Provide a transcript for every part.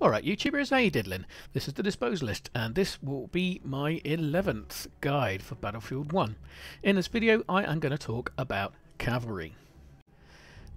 Alright YouTubers, how you diddling? This is the Disposalist and this will be my 11th guide for Battlefield 1. In this video I am going to talk about Cavalry.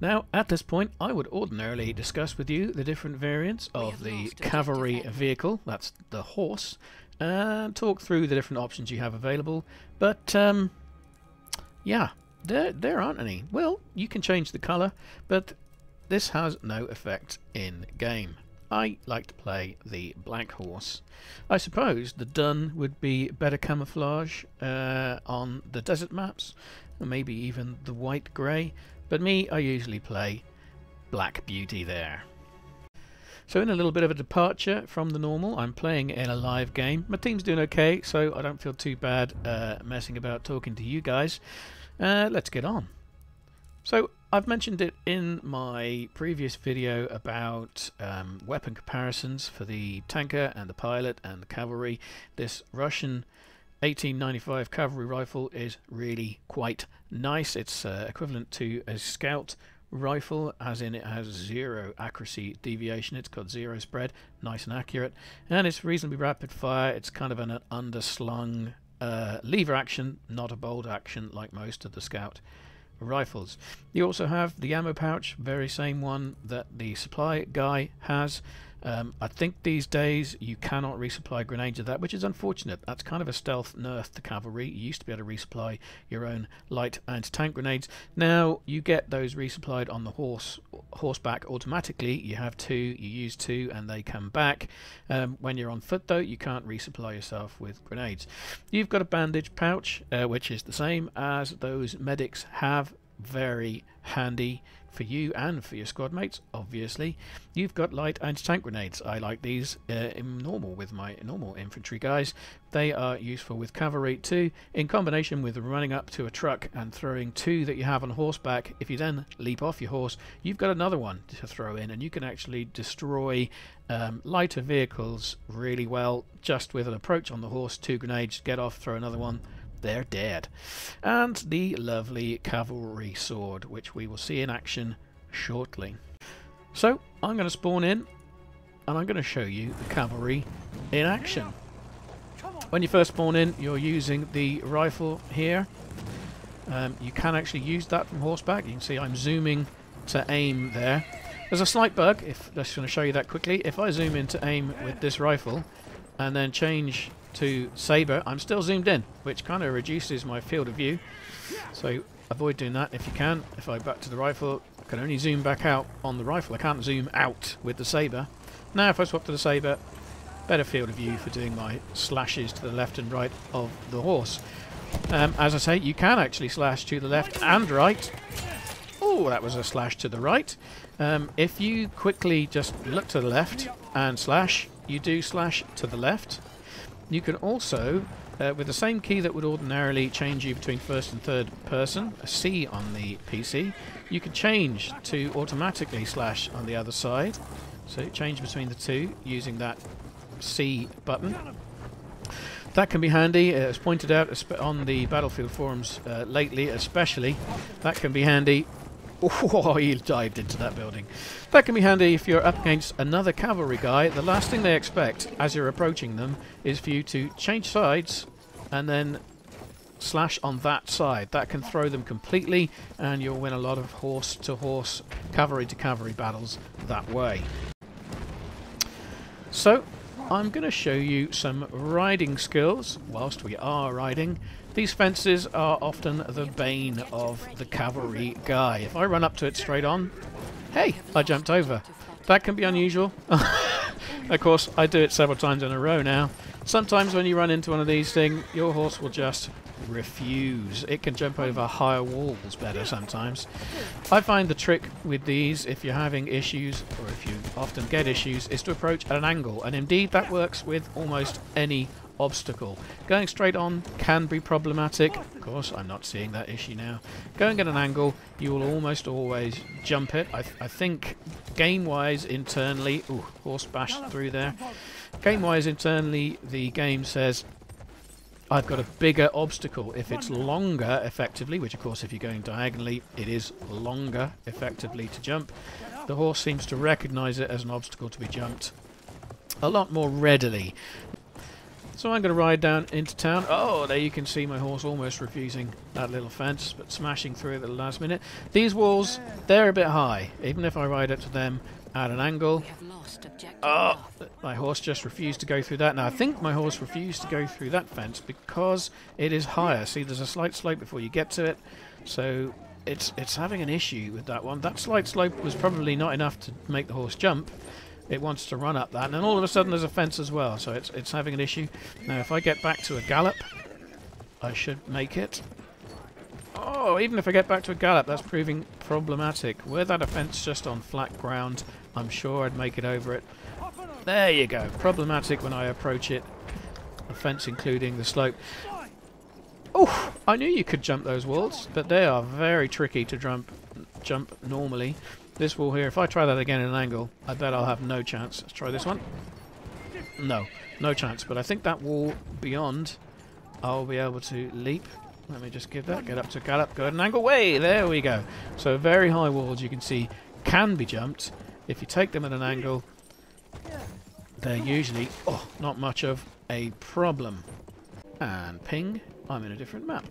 Now at this point I would ordinarily discuss with you the different variants of the Cavalry vehicle, that's the horse, and talk through the different options you have available, but yeah, there aren't any. Well, you can change the colour, but this has no effect in game. I like to play the black horse. I suppose the dun would be better camouflage on the desert maps, or maybe even the white grey, but me, I usually play black beauty there. So in a little bit of a departure from the normal, I'm playing in a live game. My team's doing okay, so I don't feel too bad messing about talking to you guys. Let's get on. So I've mentioned it in my previous video about weapon comparisons for the tanker and the pilot and the cavalry. This Russian 1895 cavalry rifle is really quite nice. It's equivalent to a scout rifle, as in it has zero accuracy deviation. It's got zero spread, nice and accurate, and it's reasonably rapid fire. It's kind of an underslung lever action, not a bolt action like most of the scout rifles. You also have the ammo pouch, very same one that the supply guy has. I think these days you cannot resupply grenades of that, which is unfortunate. That's kind of a stealth nerf to cavalry. You used to be able to resupply your own light anti-tank grenades. Now you get those resupplied on the horseback automatically. You have two, you use two and they come back. When you're on foot though, you can't resupply yourself with grenades. You've got a bandage pouch, which is the same as those medics have. Very handy for you and for your squad mates, obviously. You've got light anti-tank grenades. I like these in normal with my normal infantry guys. They are useful with cavalry too, in combination with running up to a truck and throwing two that you have on horseback. If you then leap off your horse, you've got another one to throw in, and you can actually destroy lighter vehicles really well just with an approach on the horse. Two grenades, get off, throw another one, they're dead. And the lovely cavalry sword, which we will see in action shortly. So I'm going to spawn in and I'm going to show you the cavalry in action. When you first spawn in, you're using the rifle here. You can actually use that from horseback. You can see I'm zooming to aim there. There's a slight bug, if I'm just going to show you that quickly. If I zoom in to aim with this rifle and then change to saber, I'm still zoomed in, which kind of reduces my field of view, so avoid doing that if you can. If I back to the rifle, I can only zoom back out on the rifle. I can't zoom out with the saber. Now if I swap to the saber, better field of view for doing my slashes to the left and right of the horse. As I say, you can actually slash to the left and right. Oh, that was a slash to the right. If you quickly just look to the left and slash, you do slash to the left. You can also, with the same key that would ordinarily change you between first and third person, a C on the PC, you can change to automatically slash on the other side. So change between the two using that C button. That can be handy, as pointed out on the Battlefield forums lately especially. That can be handy. Oh, he dived into that building. That can be handy if you're up against another cavalry guy. The last thing they expect as you're approaching them is for you to change sides and then slash on that side. That can throw them completely and you'll win a lot of horse-to-horse, cavalry-to-cavalry battles that way. So, I'm going to show you some riding skills whilst we are riding. These fences are often the bane of the cavalry guy. If I run up to it straight on, hey, I jumped over. That can be unusual. Of course, I do it several times in a row now. Sometimes when you run into one of these things, your horse will just refuse. It can jump over higher walls better sometimes. I find the trick with these, if you're having issues, or if you often get issues, is to approach at an angle. And indeed, that works with almost any obstacle. Going straight on can be problematic. Of course, I'm not seeing that issue now. Going at an angle, you will almost always jump it. I think game-wise internally... Ooh, horse bashed through there. Game-wise internally, the game says I've got a bigger obstacle. If it's longer, effectively, which of course if you're going diagonally, it is longer, effectively, to jump, the horse seems to recognise it as an obstacle to be jumped a lot more readily. So I'm going to ride down into town. Oh, there you can see my horse almost refusing that little fence, but smashing through it at the last minute. These walls, they're a bit high. Even if I ride up to them at an angle. Oh, my horse just refused to go through that. Now, I think my horse refused to go through that fence because it is higher. See, there's a slight slope before you get to it. So it's having an issue with that one. That slight slope was probably not enough to make the horse jump. It wants to run up that, and then all of a sudden there's a fence as well, so it's having an issue. Now, if I get back to a gallop, I should make it. Oh, even if I get back to a gallop, that's proving problematic. Were that a fence just on flat ground, I'm sure I'd make it over it. There you go. Problematic when I approach it. A fence including the slope. Oh, I knew you could jump those walls, but they are very tricky to jump normally. This wall here, if I try that again at an angle, I bet I'll have no chance. Let's try this one. No chance. But I think that wall beyond, I'll be able to leap. Let me just give that. Get up to gallop. Go at an angle. Way! There we go. So very high walls, you can see, can be jumped. If you take them at an angle, they're usually not much of a problem. And ping, I'm in a different map.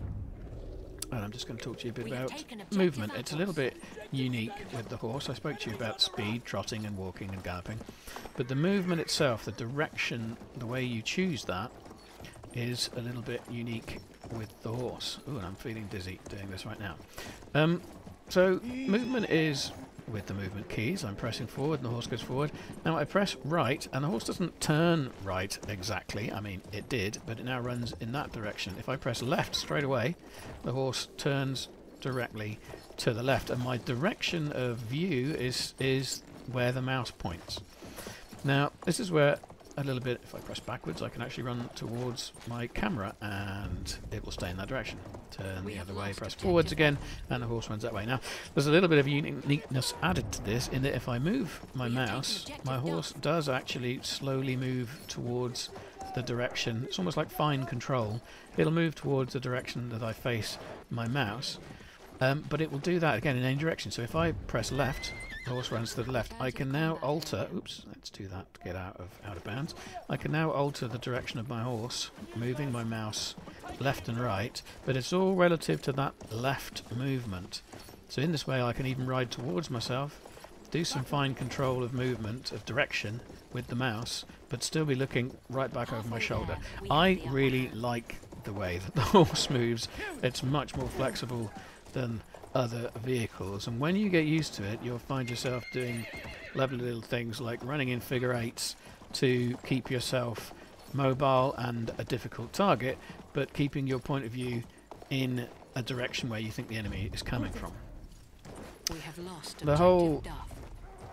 And I'm just going to talk to you a bit about movement. It's a little bit unique with the horse. I spoke to you about speed, trotting and walking and galloping. But the movement itself, the direction, the way you choose that, is a little bit unique with the horse. Ooh, and I'm feeling dizzy doing this right now. So movement is with the movement keys. I'm pressing forward and the horse goes forward. Now I press right and the horse doesn't turn right exactly. I mean, it did, but it now runs in that direction. If I press left straight away, the horse turns directly to the left, and my direction of view is where the mouse points. Now, this is where a little bit, if I press backwards, I can actually run towards my camera and it will stay in that direction. Turn the other way, press forwards again, and the horse runs that way. Now, there's a little bit of uniqueness added to this in that if I move my mouse, my horse does actually slowly move towards the direction. It's almost like fine control. It'll move towards the direction that I face my mouse, but it will do that again in any direction. So if I press left, the horse runs to the left. I can now alter, oops, let's do that to get out of bounds. I can now alter the direction of my horse, moving my mouse left and right, but it's all relative to that left movement. So in this way I can even ride towards myself, do some fine control of movement, of direction with the mouse, but still be looking right back over my shoulder. I really like the way that the horse moves. It's much more flexible than other vehicles, and when you get used to it, you'll find yourself doing lovely little things like running in figure eights to keep yourself mobile and a difficult target, but keeping your point of view in a direction where you think the enemy is coming from. The whole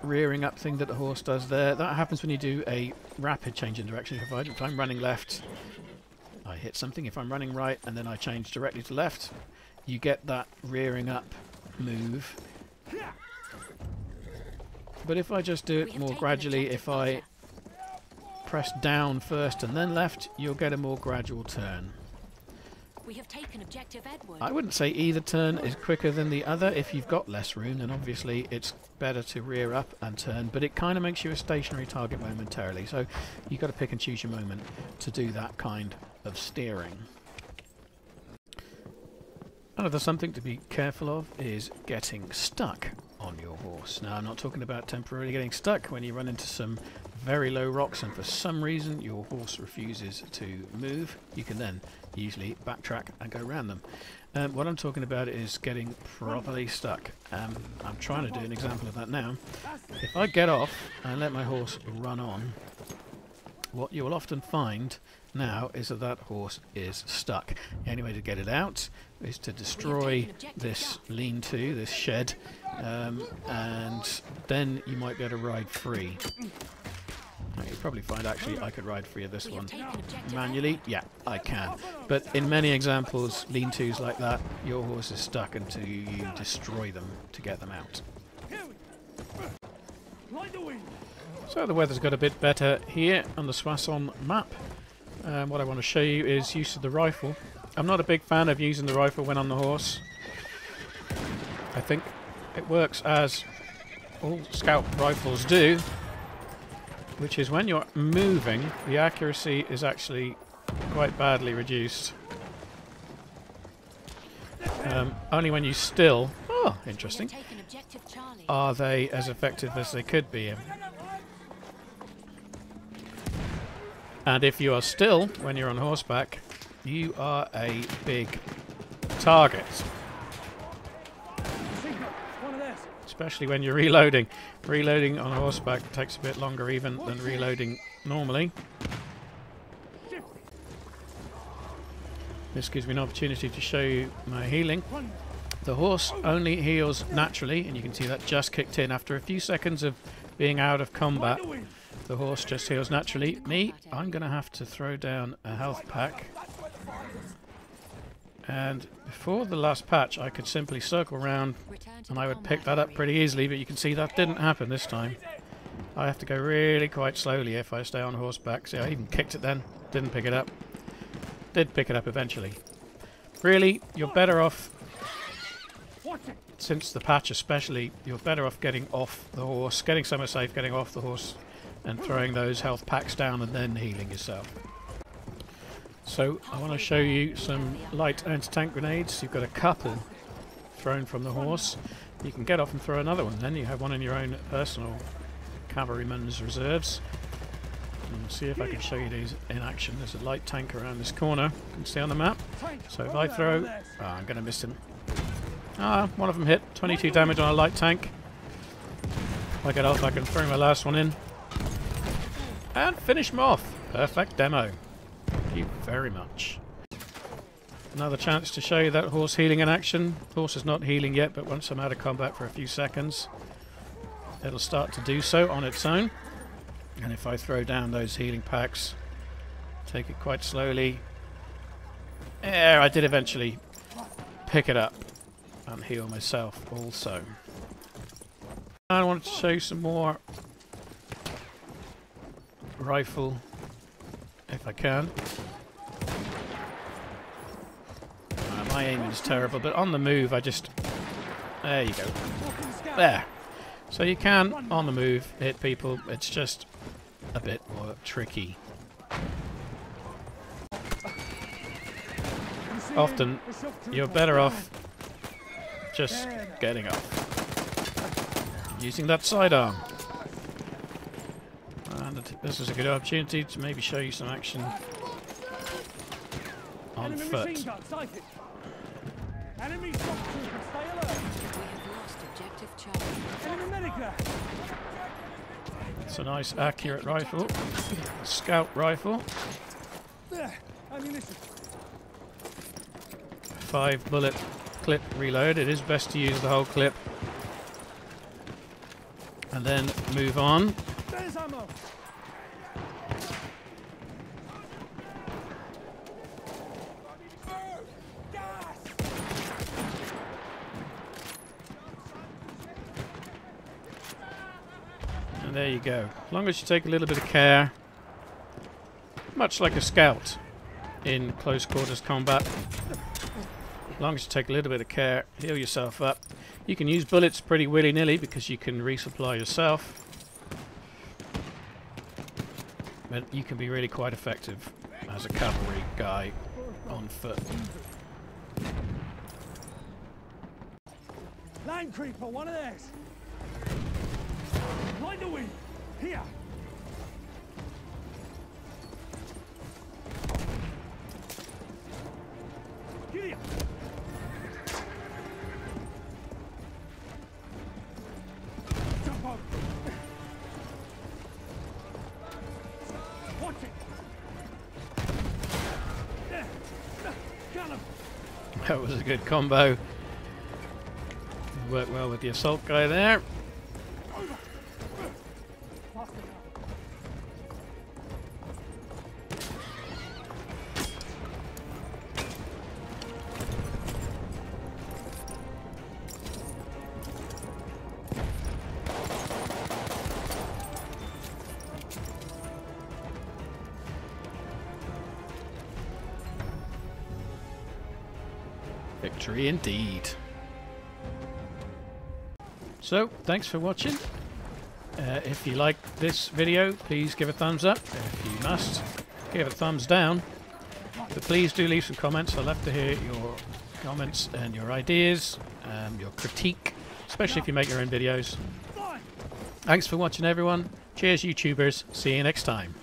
rearing up thing that the horse does there, that happens when you do a rapid change in direction. If I'm running left, I hit something. If I'm running right and then I change directly to left, you get that rearing up move. But if I just do it more gradually, if I press down first and then left, you'll get a more gradual turn. We have taken objective Edward. I wouldn't say either turn is quicker than the other. If you've got less room, then obviously it's better to rear up and turn, but it kind of makes you a stationary target momentarily, so you've got to pick and choose your moment to do that kind of steering. Another something to be careful of is getting stuck on your horse. Now, I'm not talking about temporarily getting stuck when you run into some very low rocks and for some reason your horse refuses to move. You can then usually backtrack and go around them. What I'm talking about is getting properly stuck. I'm trying to do an example of that now. If I get off and let my horse run on, what you will often find now is that horse is stuck. The only way to get it out is to destroy this lean-to, this shed, and then you might be able to ride free. Now, you'll probably find actually I could ride free of this one manually. Yeah, I can. But in many examples, lean-tos like that, your horse is stuck until you destroy them to get them out. So the weather's got a bit better here on the Soissons map. What I want to show you is use of the rifle. I'm not a big fan of using the rifle when on the horse. I think it works as all scout rifles do. which is when you're moving, the accuracy is actually quite badly reduced. Only when you still, oh, interesting, Taken objective Charlie. are they as effective as they could be. And if you are still, when you're on horseback, you are a big target. Especially when you're reloading. Reloading on horseback takes a bit longer even than reloading normally. This gives me an opportunity to show you my healing. The horse only heals naturally, and you can see that just kicked in after a few seconds of being out of combat. The horse just heals naturally. Me, I'm going to have to throw down a health pack. And before the last patch, I could simply circle around and I would pick that up pretty easily, but you can see that didn't happen this time. I have to go really quite slowly if I stay on horseback. See, I even kicked it then, didn't pick it up. Did pick it up eventually. Really, you're better off, since the patch especially, you're better off getting off the horse, getting somewhere safe, getting off the horse, and throwing those health packs down and then healing yourself. So I want to show you some light anti-tank grenades. You've got a couple thrown from the horse. You can get off and throw another one. Then you have one in your own personal cavalryman's reserves. And see if I can show you these in action. There's a light tank around this corner. You can see on the map. So if I throw... Oh, I'm going to miss him. Ah, one of them hit. 22 damage on a light tank. If I get off, I can throw my last one in. And finish him off. Perfect demo. Thank you very much. Another chance to show you that horse healing in action. Horse is not healing yet, but once I'm out of combat for a few seconds, it'll start to do so on its own. And if I throw down those healing packs, take it quite slowly. Yeah, I did eventually pick it up and heal myself also. I wanted to show you some more rifle, if I can. My aim is terrible, but on the move I just... There you go. There. So you can, on the move, hit people. It's just a bit more tricky. Often, you're better off just getting up. Using that sidearm. And this is a good opportunity to maybe show you some action on foot. Enemy shock troopers, stay alert. We have lost objective Charlie. Enemy medic. It's a nice accurate rifle. Scout rifle. Ammunition. 5 bullet clip reload. It is best to use the whole clip. And then move on. There's ammo. There you go. As long as you take a little bit of care, much like a scout in close quarters combat, as long as you take a little bit of care, heal yourself up. You can use bullets pretty willy-nilly because you can resupply yourself, but you can be really quite effective as a cavalry guy on foot. Line creeper, one of theirs. Line the wing. Here. Giddy up. Jump on. Watch it. Got him. That was a good combo. Worked well with the assault guy there. Victory indeed. So, thanks for watching. If you like this video, please give a thumbs up. If you must, give a thumbs down. But please do leave some comments. I'd love to hear your comments and your ideas, your critique, especially if you make your own videos. Thanks for watching, everyone. Cheers, YouTubers. See you next time.